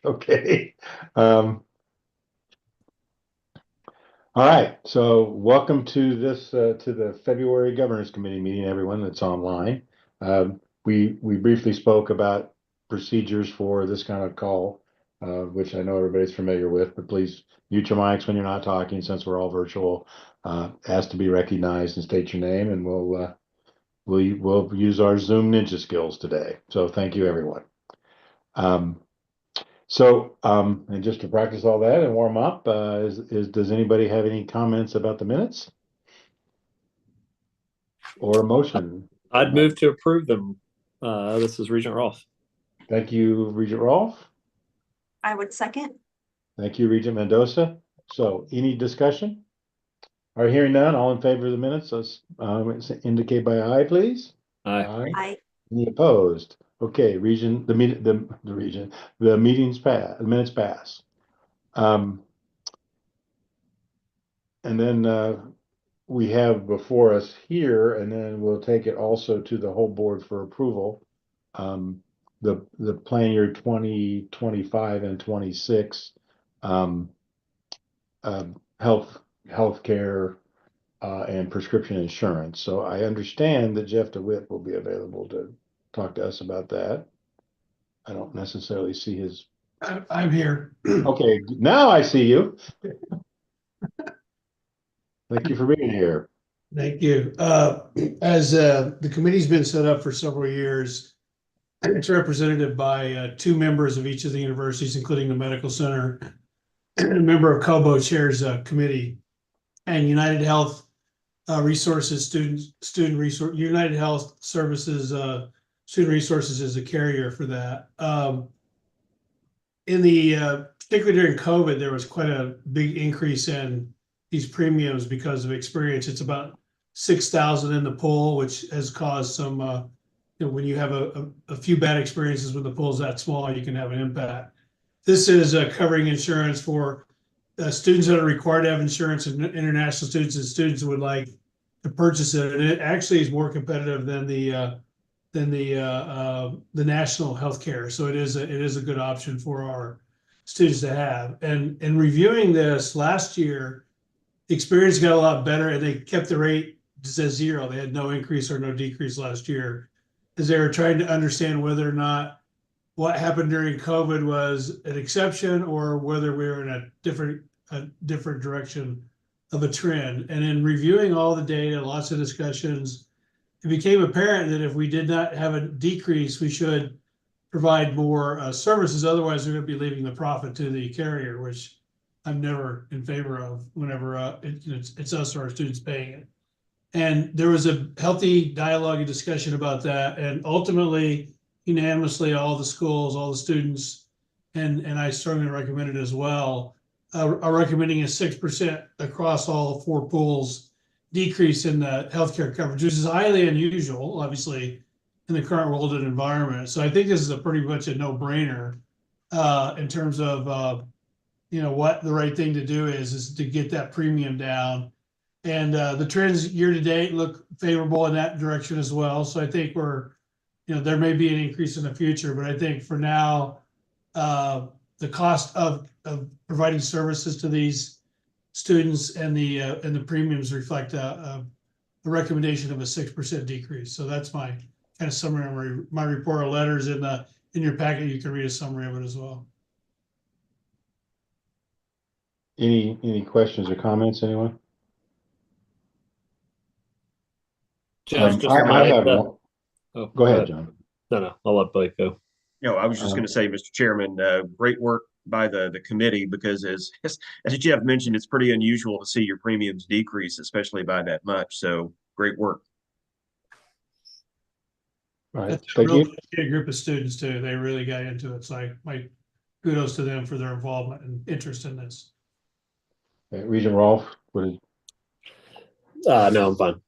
Okay. All right. So welcome to this to the February Governors Committee meeting, everyone that's online. We briefly spoke about procedures for this kind of call, which I know everybody's familiar with, but please mute your mics when you're not talking since we're all virtual. Ask to be recognized and state your name, and we'll use our Zoom ninja skills today. So thank you, everyone. And just to practice all that and warm up, does anybody have any comments about the minutes or a motion? I'd move to approve them. This is Regent Rolfe. Thank you, Regent Rolfe. I would second. Thank you, Regent Mendoza. So any discussion? Are hearing none, all in favor of the minutes, indicate by aye, please. Aye. Aye. Any opposed? Okay, the meetings pass, the minutes pass. And then we have before us here, and then we'll take it also to the whole board for approval. The plan year 2025 and 26 healthcare and prescription insurance. So I understand that Jeff DeWitt will be available to talk to us about that. I don't necessarily see his. I'm here. Okay, now I see you. Thank you for being here. Thank you. As the committee's been set up for several years, it's represented by two members of each of the universities, including the medical center. A member of COBO chairs a committee, and United Health Resources, student resource, United Health Services, Student Resources is a carrier for that. Particularly during COVID, there was quite a big increase in these premiums because of experience. It's about 6,000 in the pool, which has caused some, when you have a few bad experiences when the pool's that small, you can have an impact. This is covering insurance for students that are required to have insurance, and international students and students who would like to purchase it. And it actually is more competitive than the national healthcare. So it is a good option for our students to have. And in reviewing this last year, the experience got a lot better, and they kept the rate just at zero. They had no increase or no decrease last year, as they were trying to understand whether or not what happened during COVID was an exception or whether we were in a different direction of a trend. And in reviewing all the data, lots of discussions, it became apparent that if we did not have a decrease, we should provide more services. Otherwise, we're going to be leaving the profit to the carrier, which I'm never in favor of whenever it's us or our students paying it. And there was a healthy dialogue and discussion about that. And ultimately, unanimously, all the schools, all the students, and I strongly recommend it as well, are recommending a 6% across all four pools decrease in the healthcare coverage, which is highly unusual, obviously, in the current world and environment. So I think this is a pretty much a no-brainer in terms of what the right thing to do is to get that premium down. And the trends year to date look favorable in that direction as well. So I think there may be an increase in the future, but I think for now, the cost of providing services to these students and the premiums reflect a recommendation of a 6% decrease. So that's my kind of summary of my report. Or letters in your packet. You can read a summary of it as well. Any questions or comments, anyone? Just I have one. Oh, go ahead, John. No, I'll let Blake go. No, I was just going to say, Mr. Chairman, great work by the committee, because as Jeff mentioned, it's pretty unusual to see your premiums decrease, especially by that much. So great work. All right, That's thank you. A group of students too. They really got into it. So my kudos to them for their involvement and interest in this. Okay, Regent Rolfe, no, I'm fine.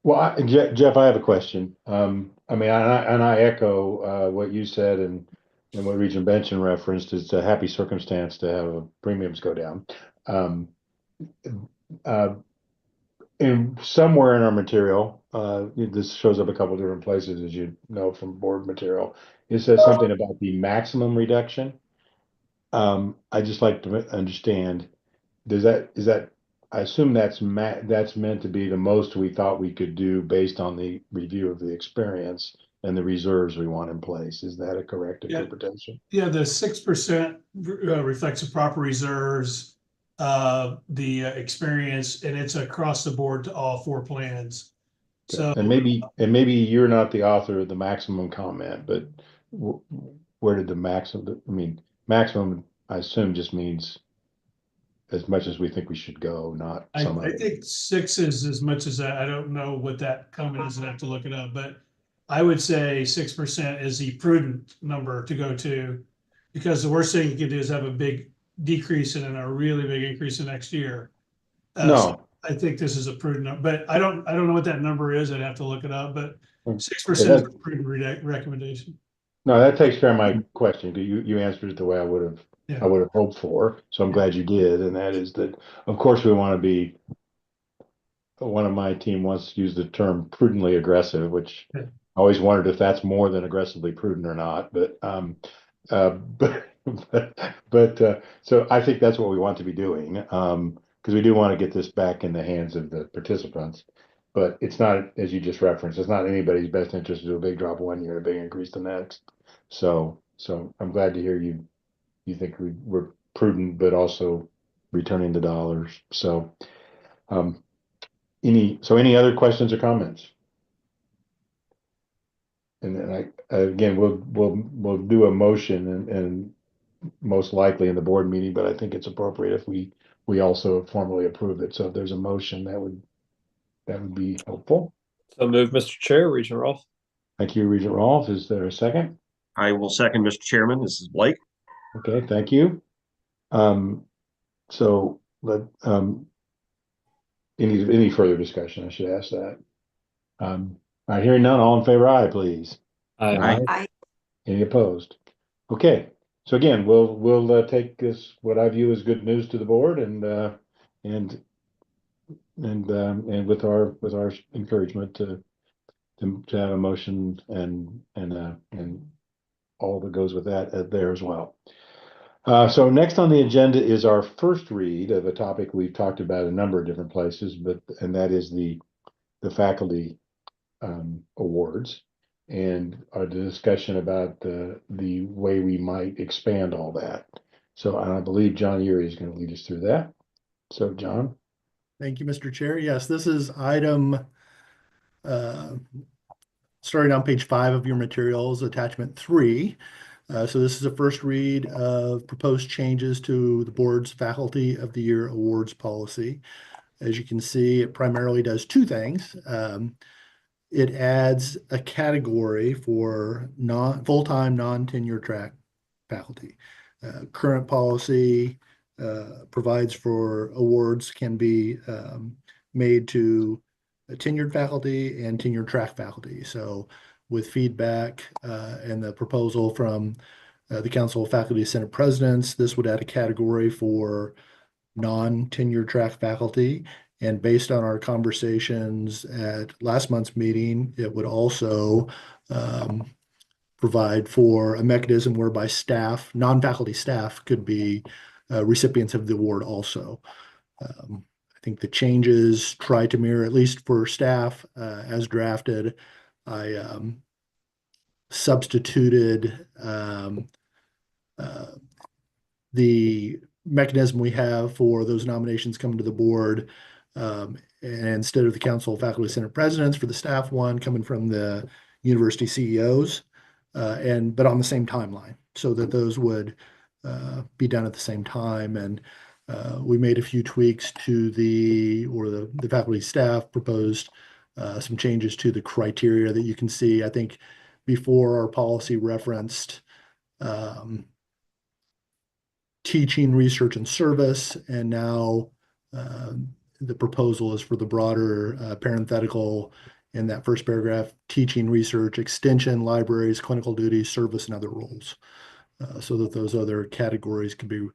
Well, Jeff, I have a question. I echo what you said and what Regent Benson referenced. It's a happy circumstance to have premiums go down. And somewhere in our material, this shows up a couple different places, as you know, from board material, it says something about the maximum reduction. I just like to understand, is that, I assume that's meant to be the most we thought we could do based on the review of the experience and the reserves we want in place. Is that a correct Yeah. interpretation? Yeah, the 6% reflects the proper reserves, the experience, and it's across the board to all 4 plans. So, And maybe you're not the author of the maximum comment, but where did the maximum, I mean, maximum, I assume just means as much as we think we should go, not some I other. think 6 is as much as that. I don't know what that comment is. I have to look it up, but I would say 6% is the prudent number to go to, because the worst thing you can do is have a big decrease and then a really big increase in next year. So No, I think this is a prudent, but I don't know what that number is. I'd have to look it up, but Hmm. 6% is a prudent recommendation. no, that takes care of my question. You answered it the way I would have Yeah. hoped for. So I'm glad you did. And that is that, of course, we want to be, one of my team wants to use the term prudently aggressive, which Yeah. I always wondered if that's more than aggressively prudent or not. But so I think that's what we want to be doing, because we do want to get this back in the hands of the participants. But it's not, as you just referenced, it's not anybody's best interest to do a big drop one year, a big increase the next. So I'm glad to hear you think we're prudent, but also returning the dollars. So any other questions or comments? And then again, we'll do a motion and most likely in the board meeting, but I think it's appropriate if we also formally approve it. So if there's a motion, that would be helpful. So move, Mr. Chair, Regent Rolfe. Thank you, Regent Rolfe. Is there a second? I will second, Mr. Chairman. This is Blake. Okay, thank you. So any further discussion? I should ask that. All right, hearing none, all in favor, aye, please. Aye. Aye. Any opposed? Okay, so again, we'll take this, what I view as good news to the board and with our encouragement to have a motion and all that goes with that there as well. So next on the agenda is our first read of a topic we've talked about a number of different places, and that is the faculty awards and the discussion about the way we might expand all that. So I believe John Ury is going to lead us through that. So John. Thank you, Mr. Chair. Yes, this is item starting on page 5 of your materials, attachment 3. So this is a first read of proposed changes to the board's Faculty of the Year awards policy. As you can see, it primarily does 2 things. It adds a category for full-time, non-tenure track faculty. Current policy provides for awards can be made to tenured faculty and tenured track faculty. So with feedback and the proposal from the Council of Faculty Senate Presidents, this would add a category for non-tenured track faculty. And based on our conversations at last month's meeting, it would also provide for a mechanism whereby staff, non-faculty staff, could be recipients of the award also. I think the changes try to mirror, at least for staff, as drafted. I substituted the mechanism we have for those nominations coming to the board, and instead of the Council of Faculty Senate Presidents for the staff one, coming from the university CEOs, but on the same timeline, so that those would be done at the same time. And we made a few tweaks to the faculty staff proposed some changes to the criteria that you can see. I think before our policy referenced teaching, research, and service, and now the proposal is for the broader parenthetical in that first paragraph: teaching, research, extension, libraries, clinical duties, service, and other roles, so that those other categories can be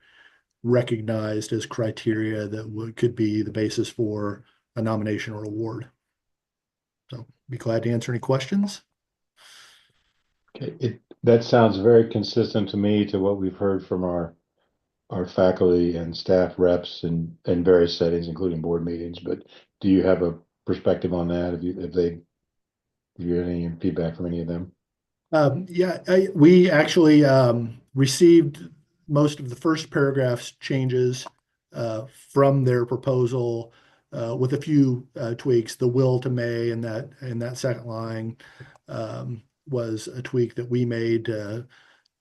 recognized as criteria that could be the basis for a nomination or award. So be glad to answer any questions. Okay, That sounds very consistent to me to what we've heard from our faculty and staff reps in various settings, including board meetings. But do you have a perspective on that? Have you had any feedback from any of them? Yeah, we actually received most of the first paragraph's changes from their proposal with a few tweaks. The will to may in that second line was a tweak that we made to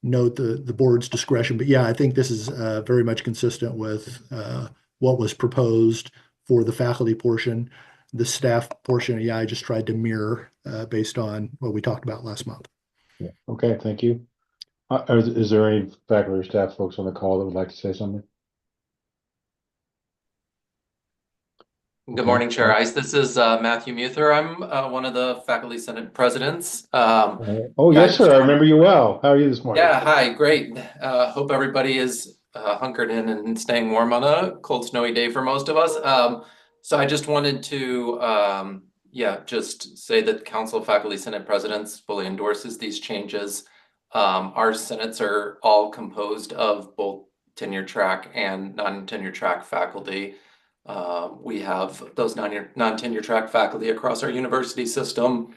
note the board's discretion. But yeah, I think this is very much consistent with what was proposed for the faculty portion. The staff portion, yeah, I just tried to mirror based on what we talked about last month. Okay, thank you. Is there any faculty or staff folks on the call that would like to say something? Good morning, Chair Ice. This is Matthew Muther. I'm one of the Faculty Senate presidents. Oh, yes, sir. I remember you well. How are you this morning? Yeah, hi, great. Hope everybody is hunkered in and staying warm on a cold, snowy day for most of us. So I just wanted to, just say that Council of Faculty Senate Presidents fully endorses these changes. Our senates are all composed of both tenure track and non-tenure track faculty. We have those non-tenure track faculty across our university system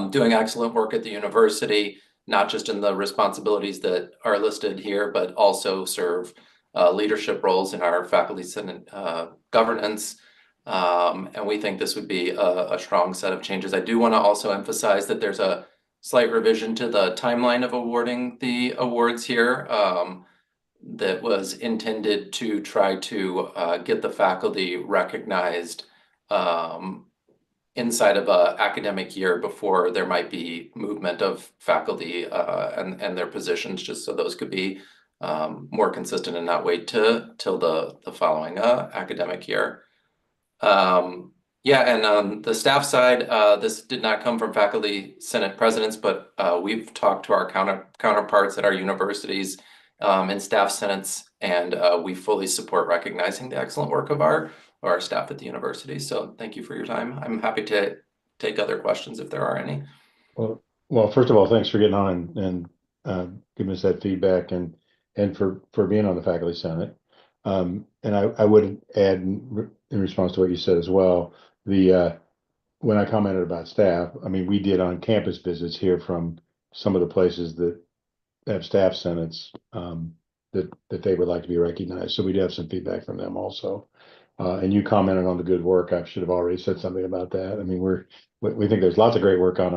doing excellent work at the university, not just in the responsibilities that are listed here, but also serve leadership roles in our faculty senate governance. And we think this would be a strong set of changes. I do want to also emphasize that there's a slight revision to the timeline of awarding the awards here. That was intended to try to get the faculty recognized inside of an academic year before there might be movement of faculty and their positions, just so those could be more consistent and not wait till the following academic year. And on the staff side, this did not come from faculty senate presidents, but we've talked to our counterparts at our universities and staff senates, and we fully support recognizing the excellent work of our staff at the university. So thank you for your time. I'm happy to take other questions if there are any. Well, first of all, thanks for getting on and giving us that feedback and for being on the faculty senate. And I would add in response to what you said as well, when I commented about staff, I mean, we did on campus visits here from some of the places that have staff senates that they would like to be recognized. So we do have some feedback from them also. And you commented on the good work. I should have already said something about that. I mean, we think there's lots of great work at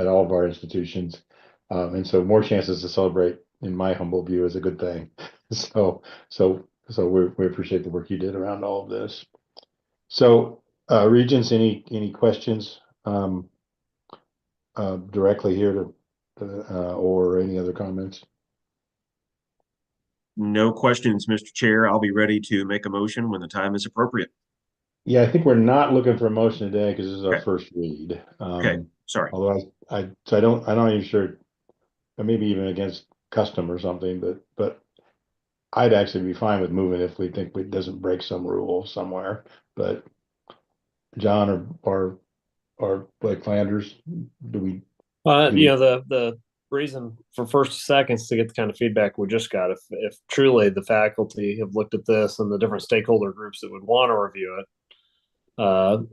all of our institutions. And so more chances to celebrate, in my humble view, is a good thing. So we appreciate the work you did around all of this. So Regents, any questions directly here to or any other comments? No questions, Mr. Chair. I'll be ready to make a motion when the time is appropriate. Yeah, I think we're not looking for a motion today because this is our Okay. first read. Okay, sorry. Although I'm not even sure, maybe even against custom or something, but I'd actually be fine with moving if we think it doesn't break some rule somewhere. But John or Blake Flanders, do we? The reason for first seconds to get the kind of feedback we just got, if truly the faculty have looked at this and the different stakeholder groups that would want to review it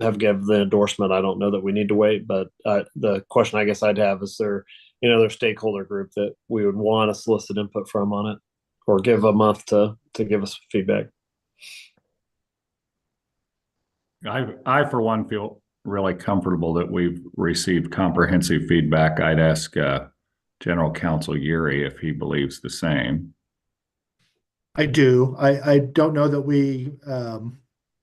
have given the endorsement, I don't know that we need to wait, but the question I guess I'd have is there their stakeholder group that we would want to solicit input from on it or give a month to give us feedback. I for one feel really comfortable that we've received comprehensive feedback. I'd ask General Counsel Yuri if he believes the same. I do. I don't know that we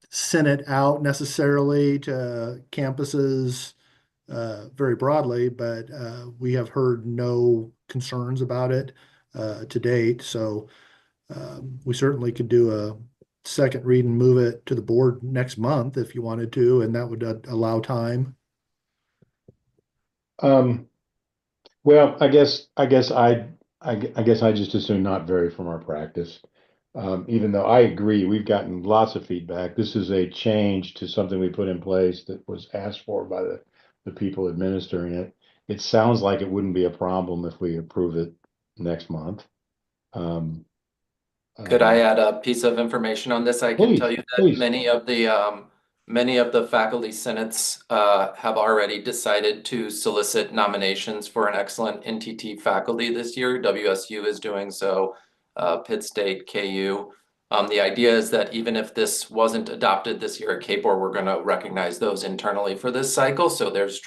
sent it out necessarily to campuses very broadly, but we have heard no concerns about it to date. So we certainly could do a second read and move it to the board next month if you wanted to, and that would allow time. Well, I guess I just assume not vary from our practice. Even though I agree, we've gotten lots of feedback. This is a change to something we put in place that was asked for by the people administering it. it sounds like it wouldn't be a problem if we approve it next month. Could I add a piece of information on this? I can Please, tell you that please. many of the faculty senates have already decided to solicit nominations for an excellent NTT faculty this year. WSU is doing so, Pitt State, KU. The idea is that even if this wasn't adopted this year at KPOR, we're going to recognize those internally for this cycle. So there's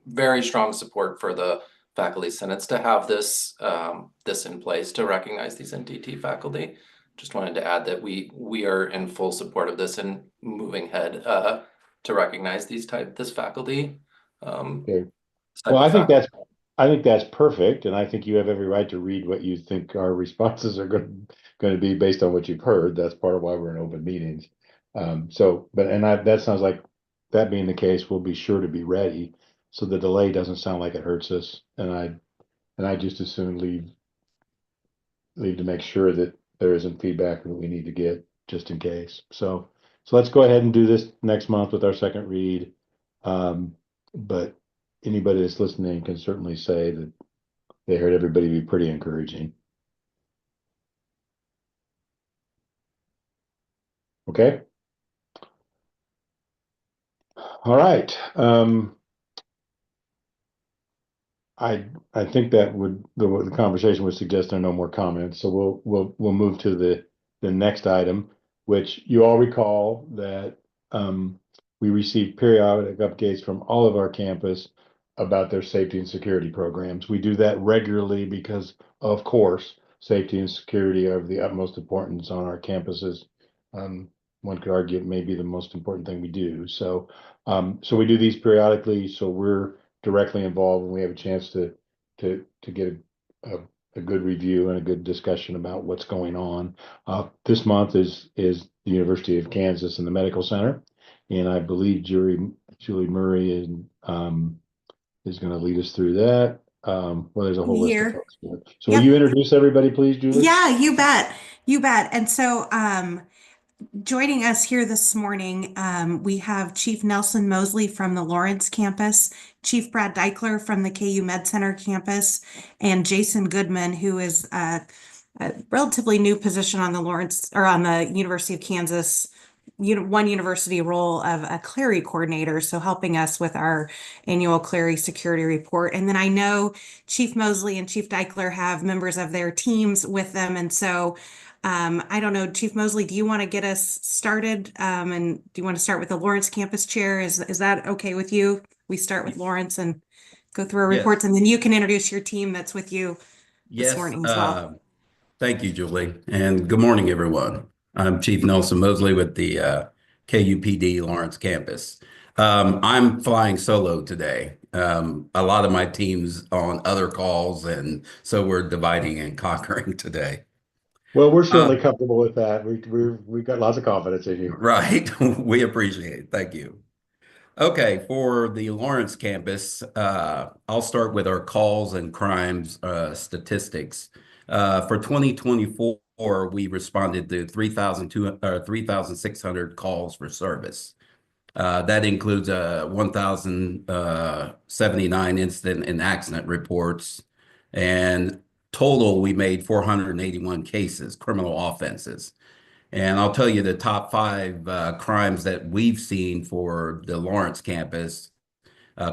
very strong support for the faculty senates to have this in place to recognize these NTT faculty. Just wanted to add that we are in full support of this and moving ahead to recognize this faculty. Okay. Well, I think that's perfect, and I think you have every right to read what you think our responses are going to be based on what you've heard. That's part of why we're in open meetings. That sounds like, that being the case, we'll be sure to be ready, so the delay doesn't sound like it hurts us. And I just as soon leave to make sure that there isn't feedback that we need to get just in case. So let's go ahead and do this next month with our second read. But anybody that's listening can certainly say that they heard everybody be pretty encouraging. Okay. All right. I think that the conversation would suggest there are no more comments. So we'll move to the next item, which you all recall that we receive periodic updates from all of our campus about their safety and security programs. We do that regularly because, of course, safety and security are of the utmost importance on our campuses. One could argue it may be the most important thing we do. So we do these periodically, so we're directly involved and we have a chance to get a good review and a good discussion about what's going on. This month is the University of Kansas and the Medical Center, and I believe Julie Murray is going to lead us through that. Well, there's a whole list of folks. So will you introduce everybody, please, Julie? Yeah, you bet. You bet. And so joining us here this morning, we have Chief Nelson Mosley from the Lawrence campus, Chief Brad Deichler from the KU Med Center campus, and Jason Goodman, who is a relatively new position on the University of Kansas One University role of a Clery coordinator, so helping us with our annual Clery security report. And then I know Chief Mosley and Chief Deichler have members of their teams with them, and so I don't know, Chief Mosley, do you want to get us started? And do you want to start with the Lawrence campus chair? Is that okay with you? We start with Lawrence and go through our reports, and then you can introduce your team that's with you this morning as well. Thank you, Julie, and good morning, everyone. I'm Chief Nelson Mosley with the KUPD Lawrence campus. I'm flying solo today. A lot of my team's on other calls, and so we're dividing and conquering today. Well, we're certainly comfortable with that. We've got lots of confidence in you. Right. We appreciate it. Thank you. Okay, for the Lawrence campus, I'll start with our calls and crimes statistics. For 2024, we responded to 3,600 calls for service. That includes 1,079 incident and accident reports, and total, we made 481 cases, criminal offenses. And I'll tell you the top 5 crimes that we've seen for the Lawrence campus: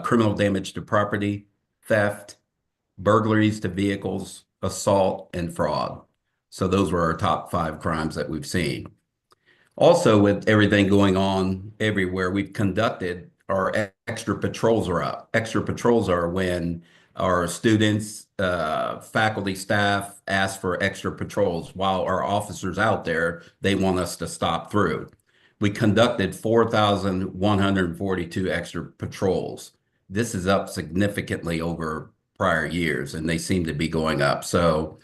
criminal damage to property, theft, burglaries to vehicles, assault, and fraud. So those were our top 5 crimes that we've seen. Also, with everything going on everywhere, we've conducted our extra patrols are up. Extra patrols are when our students, faculty, staff ask for extra patrols. While our officers out there, they want us to stop through. We conducted 4,142 extra patrols. This is up significantly over prior years, and they seem to be going up. So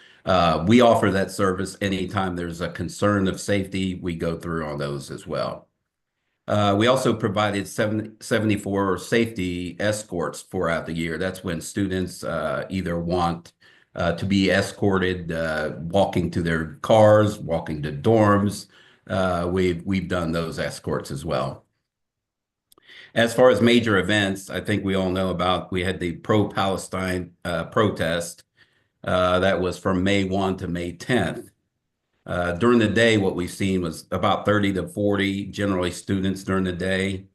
we offer that service anytime there's a concern of safety. We go through on those as well. We also provided 74 safety escorts throughout the year. That's when students either want to be escorted, walking to their cars, walking to dorms. We've done those escorts as well. As far as major events, I think we all know about, we had the pro-Palestine protest that was from May 1 to May 10th. During the day, what we've seen was about 30 to 40, generally students during the day.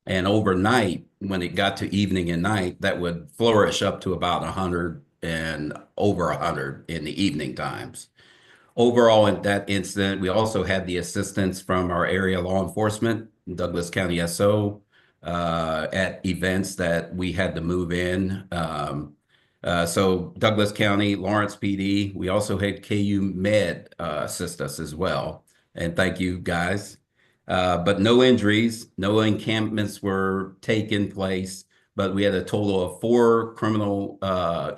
And overnight, when it got to evening and night, that would flourish up to about 100 and over 100 in the evening times. Overall, in that incident, we also had the assistance from our area law enforcement, Douglas County SO, at events that we had to move in. So Douglas County, Lawrence PD, we also had KU Med assist us as well. And thank you, guys. But no injuries, no encampments were taking place, but we had a total of 4 criminal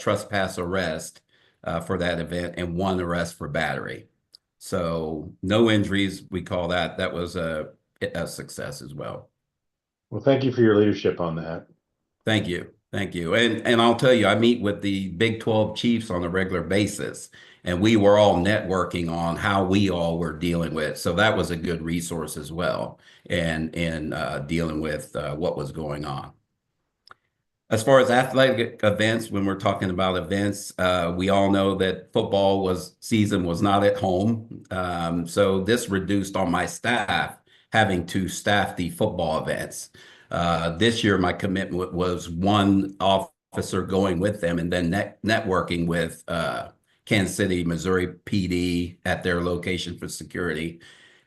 trespass arrests for that event and 1 arrest for battery. So no injuries, we call that. That was a success as well. Well, thank you for your leadership on that. Thank you. Thank you. And I'll tell you, I meet with the Big 12 chiefs on a regular basis, and we were all networking on how we all were dealing with. So that was a good resource as well, and dealing with what was going on. As far as athletic events, when we're talking about events, we all know that football season was not at home. So this reduced on my staff having to staff the football events. This year, my commitment was 1 officer going with them and then networking with Kansas City, Missouri PD at their location for security,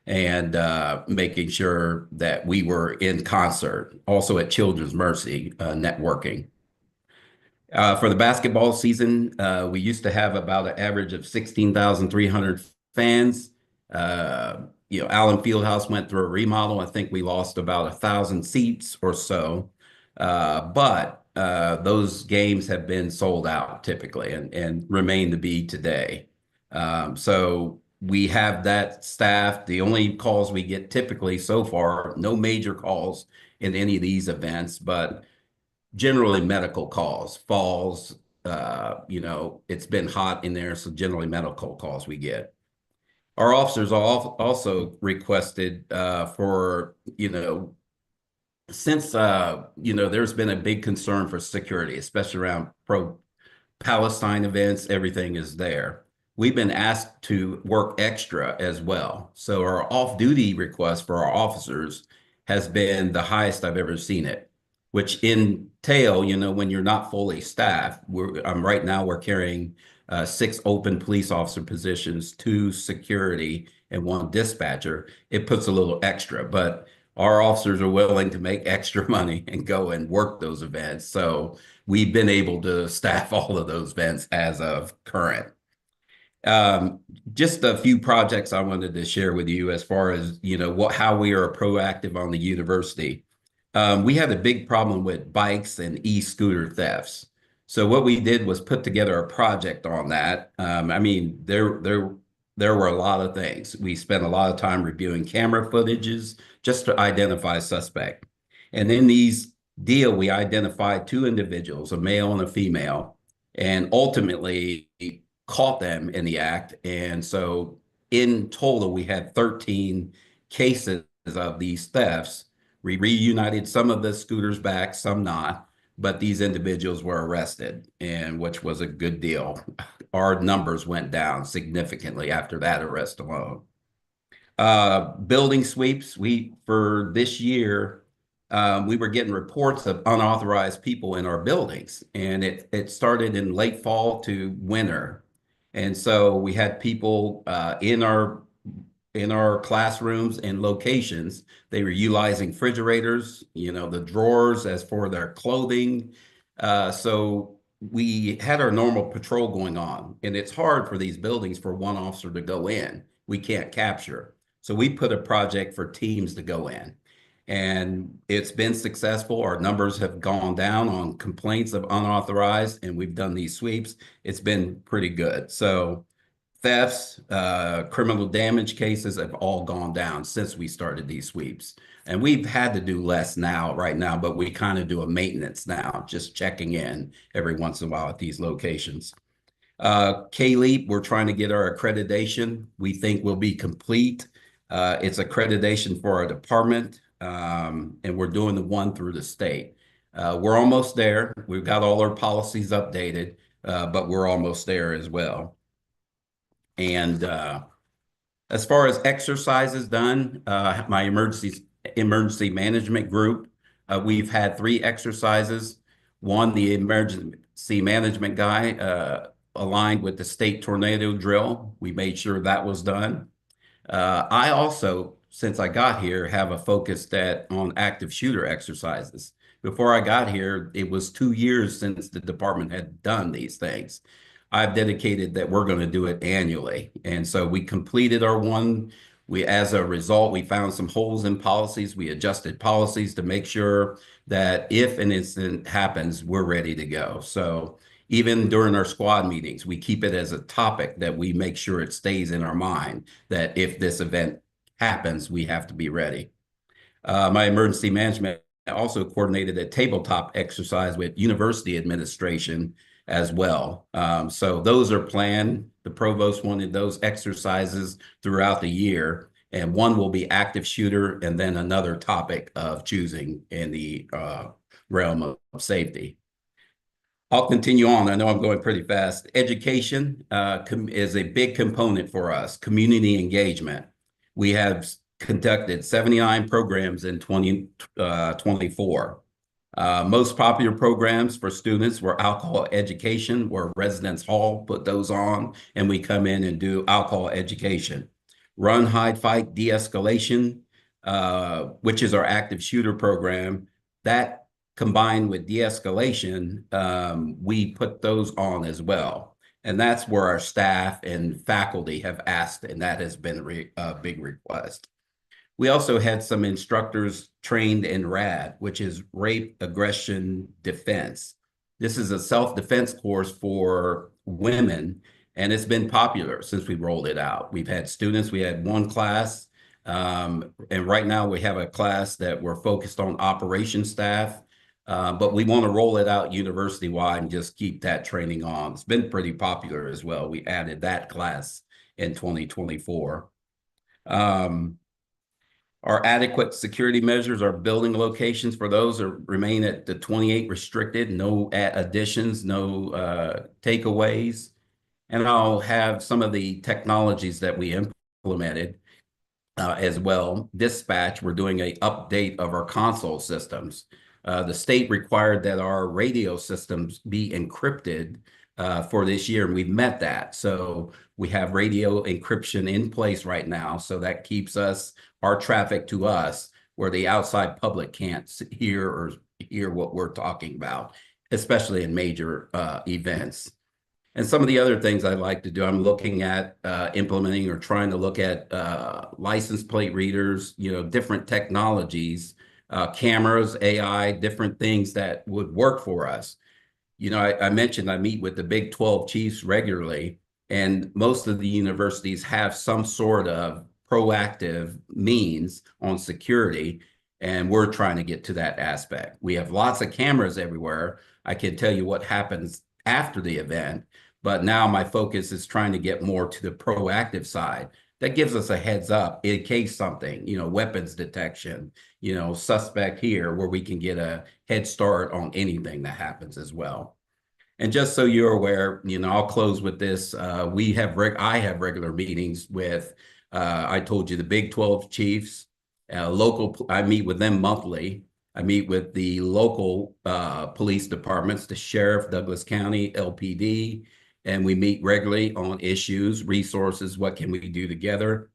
and making sure that we were in concert. Also at Children's Mercy, networking. For the basketball season, we used to have about an average of 16,300 fans. You know, Allen Fieldhouse went through a remodel. I think we lost about 1,000 seats or so. But those games have been sold out typically and remain to be today. So we have that staff. The only calls we get typically so far, no major calls in any of these events, but generally medical calls, falls, you know, it's been hot in there. So generally medical calls we get. Our officers also requested for, you know, since, you know, there's been a big concern for security, especially around pro-Palestine events, everything is there. We've been asked to work extra as well. So our off-duty request for our officers has been the highest I've ever seen it, which entail, you know, when you're not fully staffed, right now we're carrying 6 open police officer positions, 2 security, and 1 dispatcher. It puts a little extra, but our officers are willing to make extra money and go and work those events. So we've been able to staff all of those events as of current. Just a few projects I wanted to share with you as far as, you know, how we are proactive on the university. We had a big problem with bikes and e-scooter thefts. So what we did was put together a project on that. I mean, there were a lot of things. We spent a lot of time reviewing camera footages just to identify a suspect. And in these deal, we identified 2 individuals, a male and a female, and ultimately caught them in the act. And so in total, we had 13 cases of these thefts. We reunited some of the scooters back, some not. But these individuals were arrested, and which was a good deal. Our numbers went down significantly after that arrest alone. Building sweeps, for this year, we were getting reports of unauthorized people in our buildings, and it started in late fall to winter. And so we had people in our classrooms and locations. They were utilizing refrigerators, you know, the drawers as for their clothing. So we had our normal patrol going on, and it's hard for these buildings for 1 officer to go in. We can't capture. So we put a project for teams to go in, and it's been successful. Our numbers have gone down on complaints of unauthorized, and we've done these sweeps. It's been pretty good. So thefts, criminal damage cases have all gone down since we started these sweeps. And we've had to do less right now, but we kind of do a maintenance now, just checking in every once in a while at these locations. K-LEAP, we're trying to get our accreditation. We think we'll be complete. It's accreditation for our department, and we're doing the one through the state. We're almost there. We've got all our policies updated, but we're almost there as well. And as far as exercises done, my emergency management group, we've had 3 exercises. One, the emergency management guy aligned with the state tornado drill. We made sure that was done. I also, since I got here, have a focus on active shooter exercises. Before I got here, it was 2 years since the department had done these things. I've dedicated that we're going to do it annually. And so we completed our one. As a result, we found some holes in policies. We adjusted policies to make sure that if an incident happens, we're ready to go. So even during our squad meetings, we keep it as a topic that we make sure it stays in our mind that if this event happens, we have to be ready. My emergency management also coordinated a tabletop exercise with university administration as well. So those are planned. The provost wanted those exercises throughout the year, and one will be active shooter and then another topic of choosing in the realm of safety. I'll continue on. I know I'm going pretty fast. Education is a big component for us. Community engagement. We have conducted 79 programs in 2024. Most popular programs for students were alcohol education, where Residence Hall put those on, and we come in and do alcohol education. Run, Hide, Fight, De-escalation, which is our active shooter program. That combined with de-escalation, we put those on as well. And that's where our staff and faculty have asked, and that has been a big request. We also had some instructors trained in RAD, which is Rape, Aggression, Defense. This is a self-defense course for women, and it's been popular since we rolled it out. We've had students, we had one class, and right now we have a class that we're focused on operations staff, but we want to roll it out university-wide and just keep that training on. It's been pretty popular as well. We added that class in 2024. Our adequate security measures, our building locations for those remain at the 28 restricted, no additions, no takeaways. And I'll have some of the technologies that we implemented as well. Dispatch, we're doing an update of our console systems. The state required that our radio systems be encrypted for this year, and we've met that. So we have radio encryption in place right now, so that keeps our traffic to us where the outside public can't hear what we're talking about, especially in major events. And some of the other things I'd like to do, I'm looking at implementing or trying to look at license plate readers, different technologies, cameras, AI, different things that would work for us. I mentioned I meet with the Big 12 chiefs regularly, and most of the universities have some sort of proactive means on security, and we're trying to get to that aspect. We have lots of cameras everywhere. I can tell you what happens after the event, but now my focus is trying to get more to the proactive side. That gives us a heads up in case something, weapons detection, suspect here, where we can get a head start on anything that happens as well. And just so you're aware, I'll close with this. I have regular meetings with, I told you, the Big 12 chiefs, I meet with them monthly. I meet with the local police departments, the sheriff, Douglas County, LPD, and we meet regularly on issues, resources, what can we do together.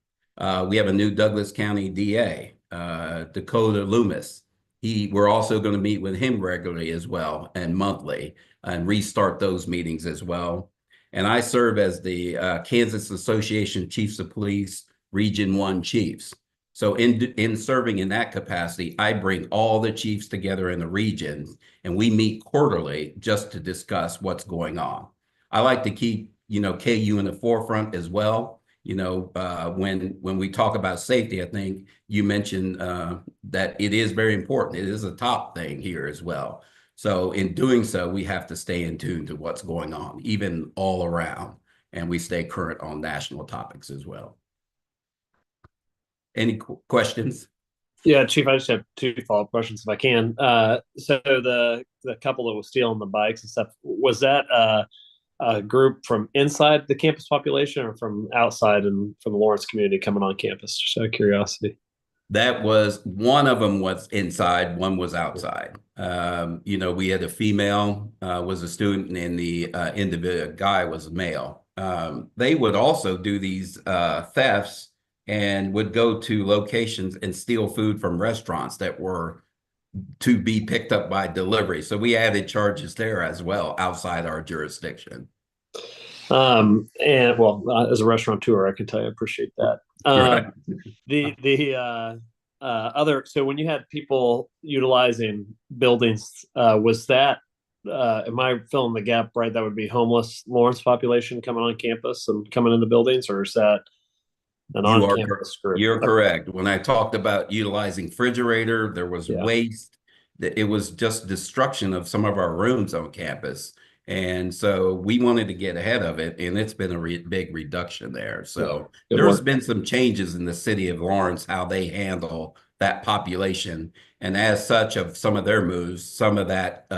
We have a new Douglas County DA, Dakota Loomis. We're also going to meet with him regularly as well and monthly and restart those meetings as well. And I serve as the Kansas Association Chiefs of Police Region 1 Chiefs. So in serving in that capacity, I bring all the chiefs together in the region, and we meet quarterly just to discuss what's going on. I like to keep, KU in the forefront as well. When we talk about safety, I think you mentioned that it is very important. It is a top thing here as well. So in doing so, we have to stay in tune to what's going on, even all around, and we stay current on national topics as well. Any questions? Yeah, Chief, I just have two follow-up questions if I can. So the couple that was stealing the bikes and stuff, was that a group from inside the campus population or from outside and from the Lawrence community coming on campus? Just out of curiosity. That was one of them was inside, one was outside. You know, we had a female was a student, and the individual guy was male. They would also do these thefts and would go to locations and steal food from restaurants that were to be picked up by delivery. So we added charges there as well outside our jurisdiction. And well, as a restaurateur, I can tell you, I appreciate that. Right. The other, so when you had people utilizing buildings, was that, am I filling the gap right? That would be homeless Lawrence population coming on campus and coming into buildings, or is that an You are on-campus group? You're correct. When I talked about utilizing refrigerator, there was Yeah. waste. It was just destruction of some of our rooms on campus. And so we wanted to get ahead of it, and it's been a big reduction there. So Good there's work. been some changes in the city of Lawrence, how they handle that population. And as such of some of their moves, some of that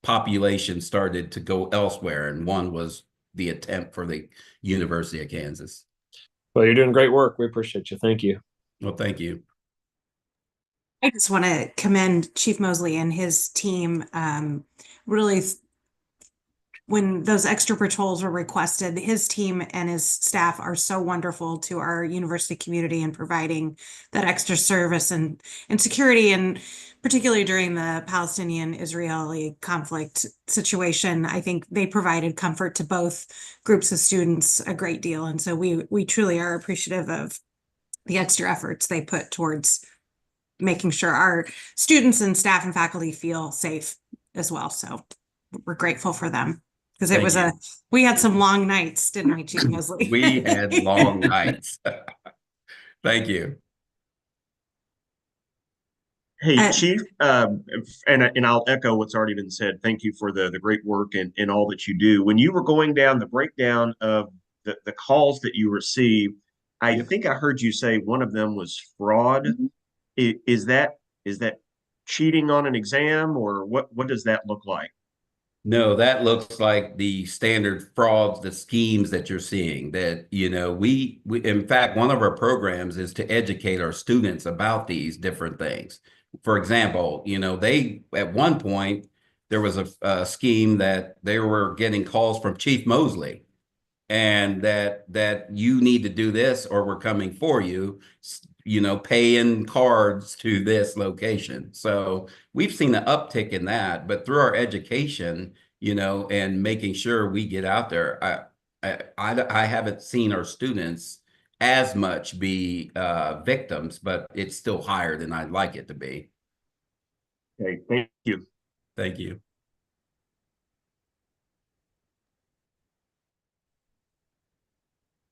population started to go elsewhere. And one was the attempt for the University of Kansas. Well, you're doing great work. We appreciate you. Thank you. Well, thank you. I just want to commend Chief Mosley and his team. Really, when those extra patrols were requested, his team and his staff are so wonderful to our university community in providing that extra service and security, and particularly during the Palestinian-Israeli conflict situation. I think they provided comfort to both groups of students a great deal. And so we truly are appreciative of the extra efforts they put towards making sure our students and staff and faculty feel safe as well. So we're grateful for them. Because it was we had some long nights, didn't we, Chief Mosley? We had long nights. Thank you. Hey, Chief, and I'll echo what's already been said. Thank you for the great work and all that you do. When you were going down the breakdown of the calls that you receive, I think I heard you say one of them was fraud. Is that cheating on an exam, or what does that look like? No, that looks like the standard frauds, the schemes that you're seeing. That, you know, we in fact, one of our programs is to educate our students about these different things. For example, you know, they at one point there was a scheme that they were getting calls from Chief Mosley, and that you need to do this or we're coming for you. You know, pay in cards to this location. So we've seen an uptick in that, but through our education, you know, and making sure we get out there, I haven't seen our students as much be victims, but it's still higher than I'd like it to be. Okay, thank you. Thank you.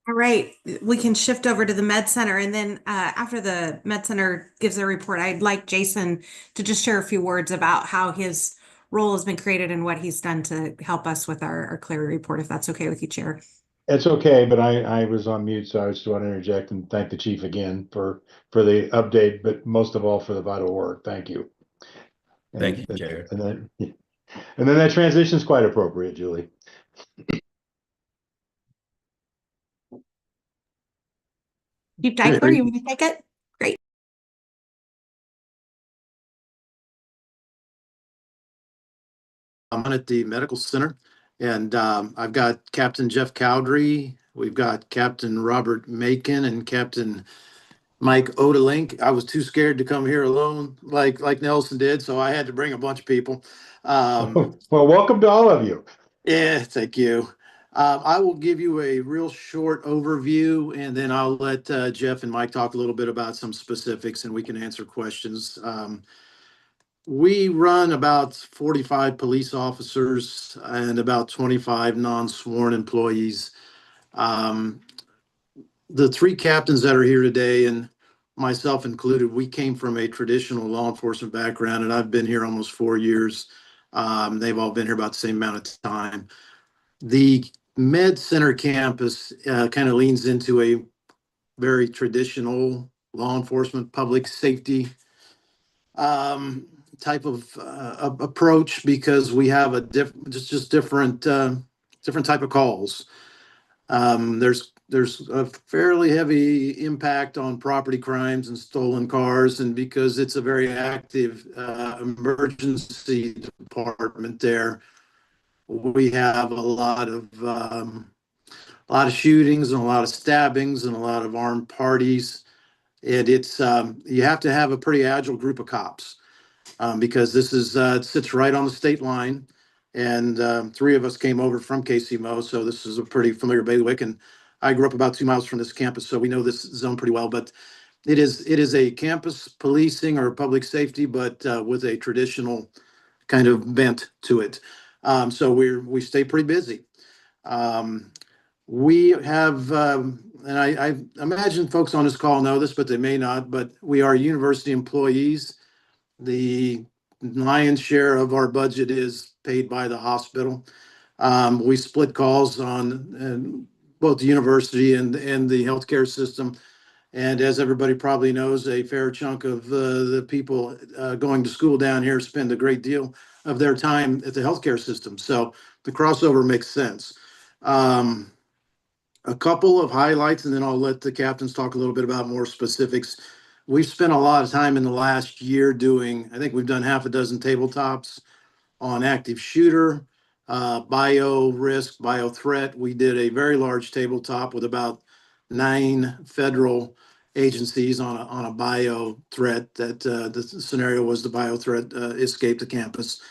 All right, we can shift over to the Med Center, and then after the Med Center gives their report, I'd like Jason to just share a few words about how his role has been created and what he's done to help us with our Clery report, if that's okay with you, Chair. It's okay, but I was on mute, so I just want to interject and thank the chief again for the update, but most of all for the vital work. Thank you. Thank you, Chair. And then that transition is quite appropriate, Julie. Chief Dykler, you want to take it? Great. I'm at the medical center, and I've got Captain Jeff Cowdery. We've got Captain Robert Macon and Captain Mike Odelink. I was too scared to come here alone, like Nelson did, so I had to bring a bunch of people. Well, welcome to all of you. Yeah, thank you. I will give you a real short overview, and then I'll let Jeff and Mike talk a little bit about some specifics, and we can answer questions. We run about 45 police officers and about 25 non-sworn employees. The three captains that are here today, and myself included, we came from a traditional law enforcement background, and I've been here almost 4 years. They've all been here about the same amount of time. The Med Center campus kind of leans into a very traditional law enforcement, public safety type of approach, because we have a just different different type of calls. There's a fairly heavy impact on property crimes and stolen cars, and because it's a very active emergency department there, we have a lot of shootings and a lot of stabbings and a lot of armed parties. And it's you have to have a pretty agile group of cops, because this is it sits right on the state line, and three of us came over from KCMO, so this is a pretty familiar bailiwick. And I grew up about 2 miles from this campus, so we know this zone pretty well. But it is a campus policing or public safety, but with a traditional kind of bent to it. So we stay pretty busy. We have, and I imagine folks on this call know this, but they may not, but we are university employees. The lion's share of our budget is paid by the hospital. We split calls on both the university and the healthcare system. And as everybody probably knows, a fair chunk of the people going to school down here spend a great deal of their time at the healthcare system. So the crossover makes sense. A couple of highlights, and then I'll let the captains talk a little bit about more specifics. We've spent a lot of time in the last year doing, I think we've done half a dozen tabletops on active shooter, bio risk, bio threat. We did a very large tabletop with about 9 federal agencies on a bio threat that the scenario was the bio threat escaped the campus.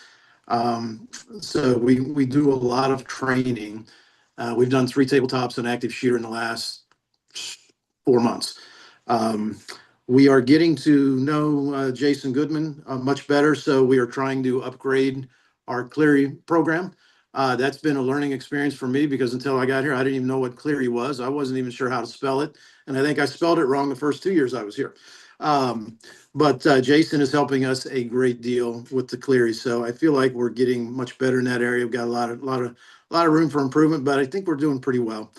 So we do a lot of training. We've done 3 tabletops on active shooter in the last 4 months. We are getting to know Jason Goodman much better, so we are trying to upgrade our Clery program. That's been a learning experience for me, because until I got here, I didn't even know what Clery was. I wasn't even sure how to spell it, and I think I spelled it wrong the first 2 years I was here. But Jason is helping us a great deal with the Clery, so I feel like we're getting much better in that area. We've got a lot of room for improvement, but I think we're doing pretty well.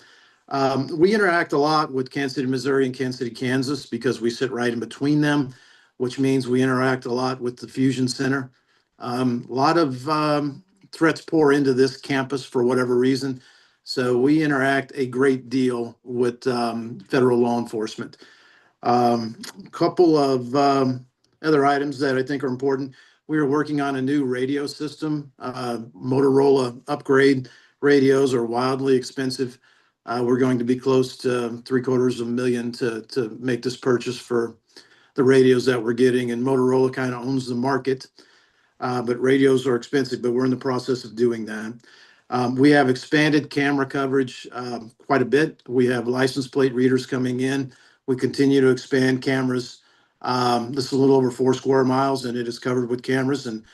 We interact a lot with Kansas City, Missouri and Kansas City, Kansas, because we sit right in between them, which means we interact a lot with the Fusion Center. A lot of threats pour into this campus for whatever reason, so we interact a great deal with federal law enforcement. Couple of other items that I think are important. We are working on a new radio system. Motorola upgrade radios are wildly expensive. We're going to be close to $750,000 to make this purchase for the radios that we're getting, and Motorola kind of owns the market. But radios are expensive, but we're in the process of doing that. We have expanded camera coverage quite a bit. We have license plate readers coming in. We continue to expand cameras. This is a little over 4 square miles, and it is covered with cameras, and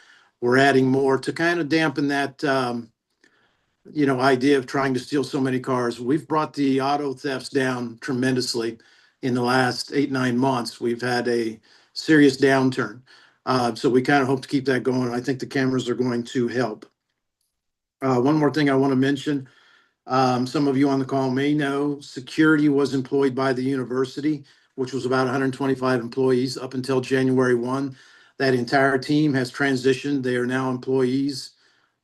we're adding more to kind of dampen that idea of trying to steal so many cars. We've brought the auto thefts down tremendously in the last 8-9 months. We've had a serious downturn. So we kind of hope to keep that going. I think the cameras are going to help. One more thing I want to mention. Some of you on the call may know security was employed by the university, which was about 125 employees up until January 1. That entire team has transitioned. They are now employees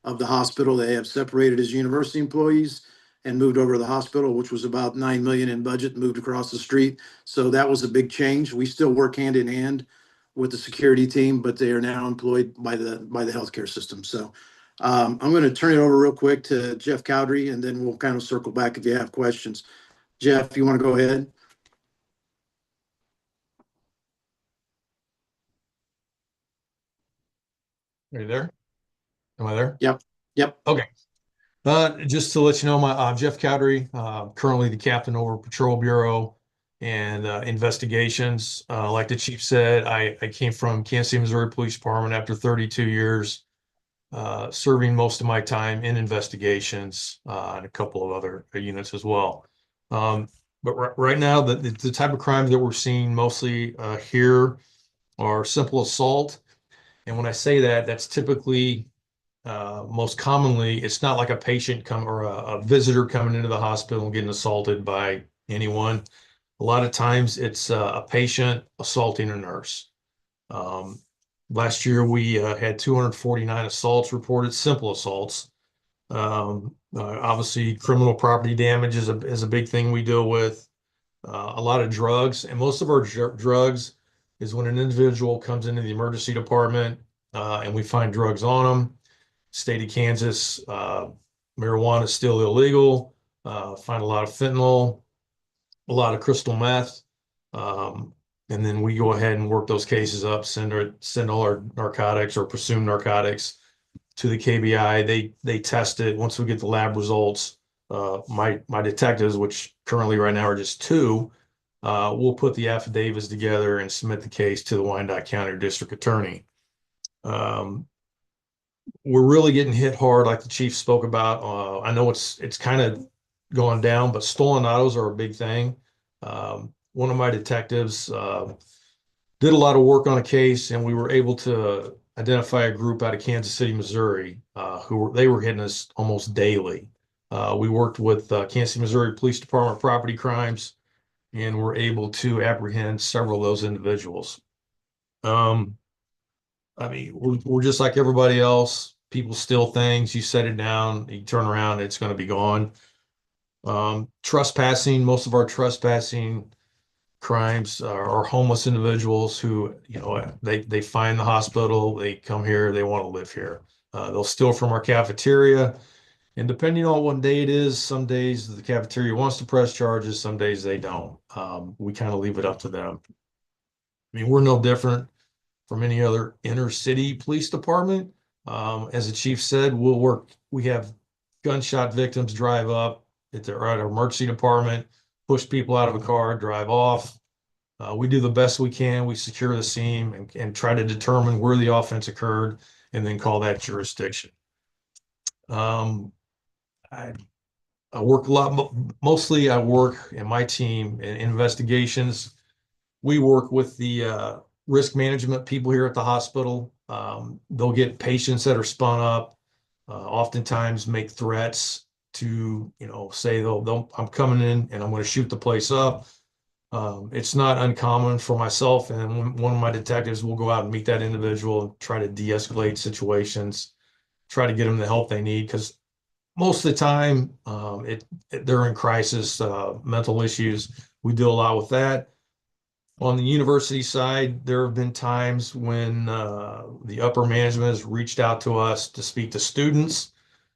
of the hospital. They have separated as university employees and moved over to the hospital, which was about $9 million in budget, moved across the street. So that was a big change. We still work hand in hand with the security team, but they are now employed by the healthcare system. So I'm going to turn it over real quick to Jeff Cowdery, and then we'll kind of circle back if you have questions. Jeff, you want to go ahead? Are you there? Am I there? Yep. Okay. Just to let you know, I'm Jeff Cowdery, currently the captain over Patrol Bureau and investigations. Like the chief said, I came from Kansas City, Missouri Police Department after 32 years, serving most of my time in investigations and a couple of other units as well. But right now, the type of crimes that we're seeing mostly here are simple assault. And when I say that, that's typically, most commonly, it's not like a patient or a visitor coming into the hospital and getting assaulted by anyone. A lot of times it's a patient assaulting a nurse. Last year we had 249 assaults reported, simple assaults. Obviously, criminal property damage is a big thing we deal with. A lot of drugs, and most of our drugs is when an individual comes into the emergency department and we find drugs on them. State of Kansas, marijuana is still illegal. Find a lot of fentanyl, a lot of crystal meth. And then we go ahead and work those cases up, send all our narcotics or presumed narcotics to the KBI. They test it. Once we get the lab results, my detectives, which currently right now are just two, we'll put the affidavits together and submit the case to the Wyandotte County District Attorney. We're really getting hit hard, like the chief spoke about. I know it's kind of going down, but stolen autos are a big thing. One of my detectives did a lot of work on a case, and we were able to identify a group out of Kansas City, Missouri, they were hitting us almost daily. We worked with Kansas City, Missouri Police Department property crimes, and were able to apprehend several of those individuals. I mean, we're just like everybody else. People steal things. You set it down, you turn around, it's going to be gone. Trespassing, most of our trespassing crimes are homeless individuals who, they find the hospital, they come here, they want to live here. They'll steal from our cafeteria. And depending on what day it is, some days the cafeteria wants to press charges, some days they don't. We kind of leave it up to them. I mean, we're no different from any other inner city police department. As the chief said, we have gunshot victims drive up at our emergency department, push people out of a car, drive off. We do the best we can. We secure the scene and try to determine where the offense occurred and then call that jurisdiction. I work a lot, mostly I work in my team in investigations. We work with the risk management people here at the hospital. They'll get patients that are spun up, oftentimes make threats to, say I'm coming in and I'm going to shoot the place up. It's not uncommon for myself and one of my detectives will go out and meet that individual and try to de-escalate situations, try to get them the help they need, because most of the time they're in crisis, mental issues. We deal a lot with that. On the university side, there have been times when the upper management has reached out to us to speak to students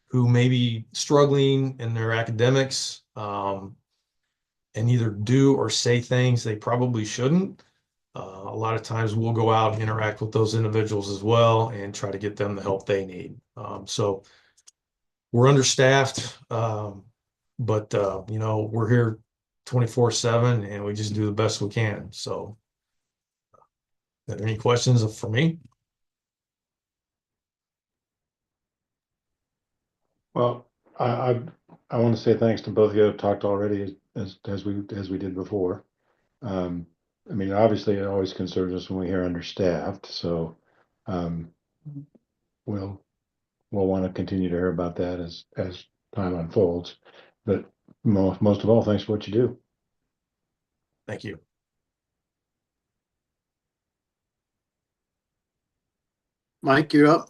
who may be struggling in their academics and either do or say things they probably shouldn't. A lot of times we'll go out and interact with those individuals as well and try to get them the help they need. So we're understaffed, but we're here 24/7 and we just do the best we can. So are there any questions for me? Well, I want to say thanks to both of you. I've talked already as we did before. I mean, obviously it always concerns us when we hear understaffed. So we'll want to continue to hear about that as time unfolds. But most of all, thanks for what you do. Thank you. Mike, you're up.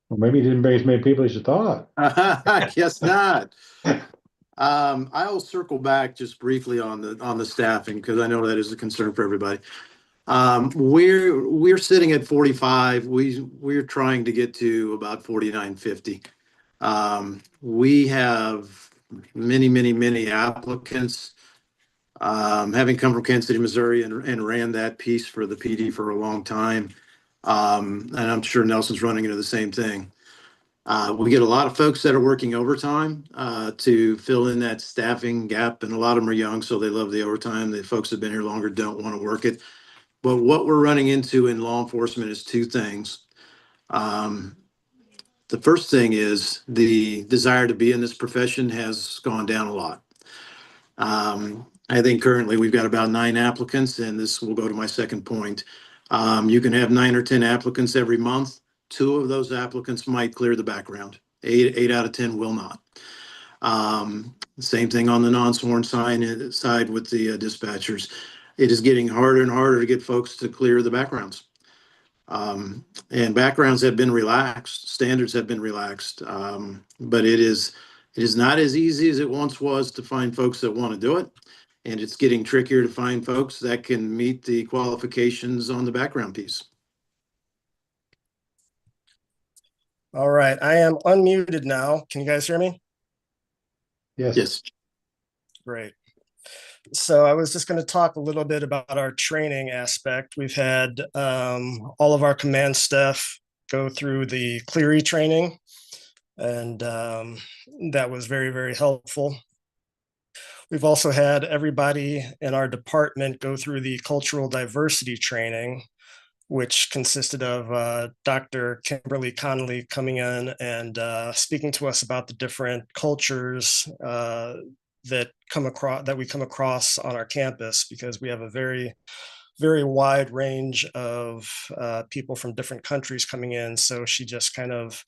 Well, maybe you didn't bring as many people as you thought. I guess not. I'll circle back just briefly on the staffing because I know that is a concern for everybody. We're sitting at 45. We're trying to get to about 4950. We have many applicants. Having come from Kansas City, Missouri, and ran that piece for the PD for a long time, and I'm sure Nelson's running into the same thing. We get a lot of folks that are working overtime to fill in that staffing gap, and a lot of them are young, so they love the overtime. The folks that have been here longer don't want to work it. But what we're running into in law enforcement is two things. The first thing is the desire to be in this profession has gone down a lot. I think currently we've got about 9 applicants, and this will go to my second point. You can have 9 or 10 applicants every month. 2 of those applicants might clear the background. 8 out of 10 will not. Same thing on the non-sworn side with the dispatchers. It is getting harder and harder to get folks to clear the backgrounds. And backgrounds have been relaxed, standards have been relaxed, but it is not as easy as it once was to find folks that want to do it. And it's getting trickier to find folks that can meet the qualifications on the background piece. All right, I am unmuted now. Can you guys hear me? Yes. Yes. Great. So I was just going to talk a little bit about our training aspect. We've had all of our command staff go through the Clery training, and that was very, very helpful. We've also had everybody in our department go through the cultural diversity training, which consisted of Dr. Kimberly Connolly coming in and speaking to us about the different cultures that we come across on our campus, because we have a very, very wide range of people from different countries coming in. So she just kind of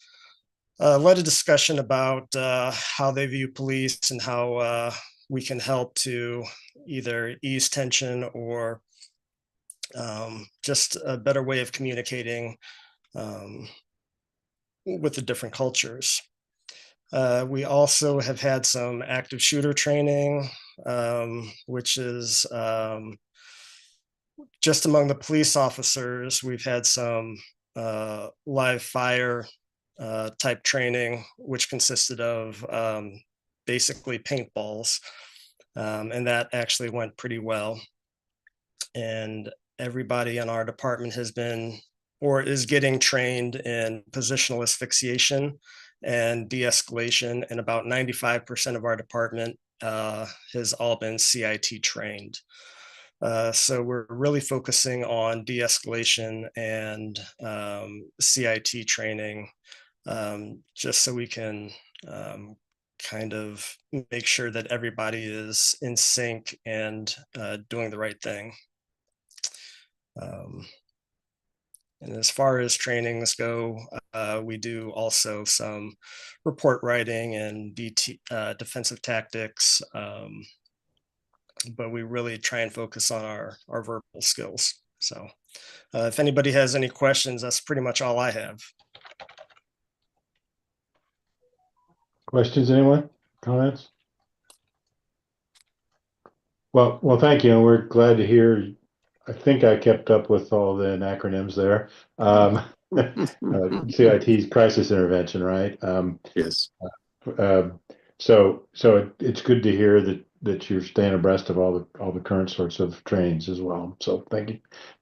led a discussion about how they view police and how we can help to either ease tension or just a better way of communicating with the different cultures. We also have had some active shooter training, which is just among the police officers. We've had some live fire type training, which consisted of basically paintballs, and that actually went pretty well. And everybody in our department has been or is getting trained in positional asphyxiation and de-escalation, and about 95% of our department has all been CIT trained. So we're really focusing on de-escalation and CIT training, just so we can kind of make sure that everybody is in sync and doing the right thing. And as far as trainings go, we do also some report writing and defensive tactics, but we really try and focus on our verbal skills. So if anybody has any questions, that's pretty much all I have. Questions, anyone? Comments? Well, thank you. And we're glad to hear. I think I kept up with all the acronyms there. CIT's crisis intervention, right? Yes. So it's good to hear that you're staying abreast of all the current sorts of trainings as well. So thank you.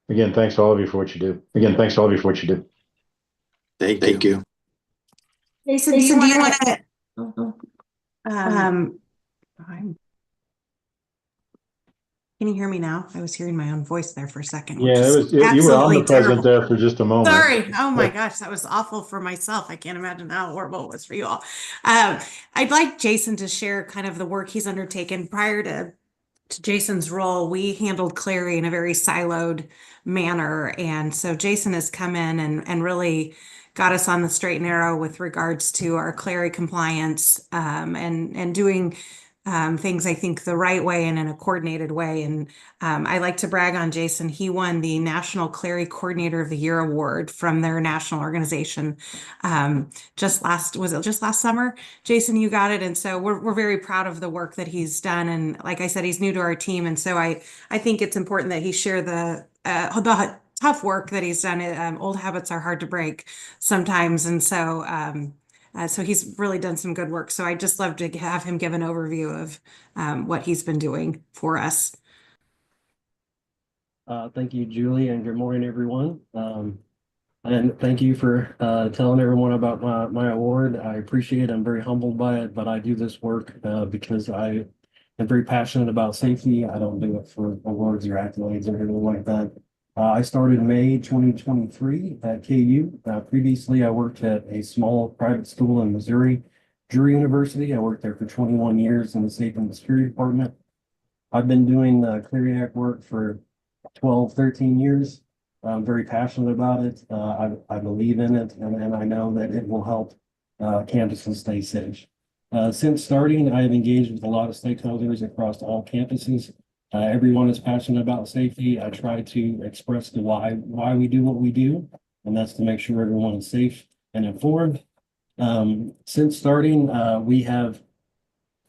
Again, thanks to all of you for what you do. Thank you. Jason, do you want to? Can you hear me now? I was hearing my own voice there for a second. Yeah, you were omnipresent there for just a moment. Sorry. Oh my gosh, that was awful for myself. I can't imagine how horrible it was for you all. I'd like Jason to share kind of the work he's undertaken. Prior to Jason's role, we handled Clery in a very siloed manner. And so Jason has come in and really got us on the straight and narrow with regards to our Clery compliance, and doing things, I think, the right way and in a coordinated way. And I like to brag on Jason. He won the National Clery Coordinator of the Year award from their national organization just last summer? Jason, you got it. And so we're very proud of the work that he's done. And like I said, he's new to our team. And so I think it's important that he share the tough work that he's done. Old habits are hard to break sometimes. And so so he's really done some good work. So I'd just love to have him give an overview of what he's been doing for us. Thank you, Julie, and good morning, everyone. And thank you for telling everyone about my award. I appreciate it. I'm very humbled by it, but I do this work because I am very passionate about safety. I don't do it for awards or accolades or anything like that. I started in May 2023 at KU. Previously, I worked at a small private school in Missouri, Drury University. I worked there for 21 years in the Safety and Security Department. I've been doing Clery Act work for 12, 13 years. I'm very passionate about it. I believe in it, and I know that it will help campuses stay safe. Since starting, I have engaged with a lot of stakeholders across all campuses. Everyone is passionate about safety. I try to express the why we do what we do, and that's to make sure everyone is safe and informed. Since starting, we have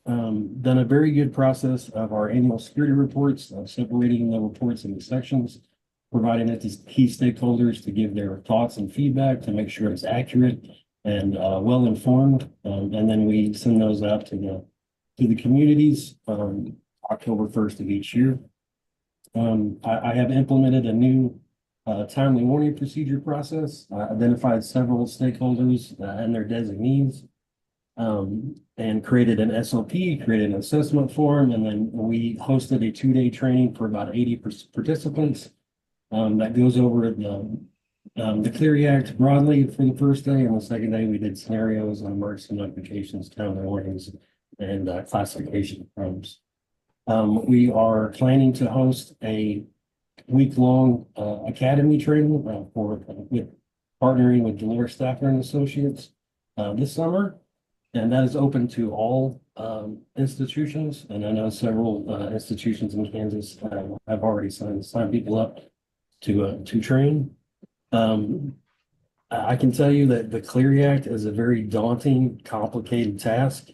done a very good process of our annual security reports, of separating the reports into sections, providing it to key stakeholders to give their thoughts and feedback to make sure it's accurate and well informed. And then we send those out to the communities October 1st of each year. I have implemented a new timely warning procedure process, identified several stakeholders and their designees, and created an SOP, created an assessment form, and then we hosted a 2-day training for about 80 participants that goes over the Clery Act broadly for the first day, and the second day we did scenarios on emergency notifications, timely warnings, and classification forms. We are planning to host a week-long academy training with partnering with Dolores Stafford and Associates this summer, and that is open to all institutions. And I know several institutions in Kansas have already signed people up to train. I can tell you that the Clery Act is a very daunting, complicated task.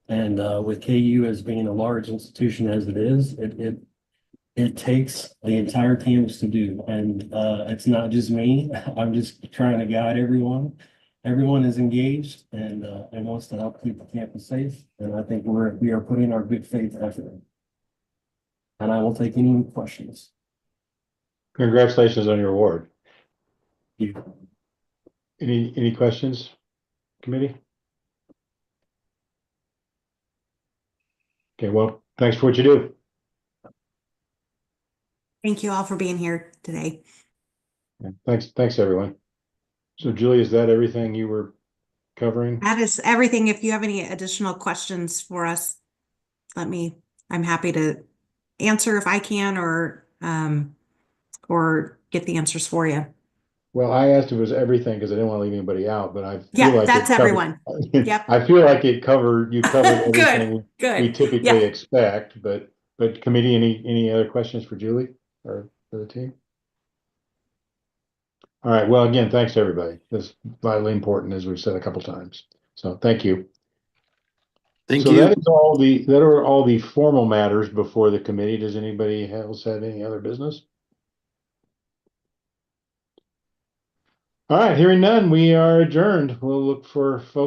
And with KU as being a large institution as it is, it takes the entire campus to do. And it's not just me. I'm just trying to guide everyone. Everyone is engaged and wants to help keep the campus safe. And I think we are putting our good faith effort in. And I will take any questions. Congratulations on your award. Thank you. Any questions, committee? Okay, well, thanks for what you do. Thank you all for being here today. Yeah, thanks everyone. So Julie, is that everything you were covering? That is everything. If you have any additional questions for us, I'm happy to answer if I can, or get the answers for you. Well, I asked if it was everything because I didn't want to leave anybody out, but I feel Yeah, like that's everyone. Yep. I feel like you covered everything Good. we typically Yeah. expect, but committee, any other questions for Julie or for the team? All right, well, again, thanks to everybody. That's vitally important, as we've said a couple times. So thank you. Thank So you. that are all the formal matters before the committee. Does anybody else have any other business? All right, hearing none, we are adjourned. We'll look for folks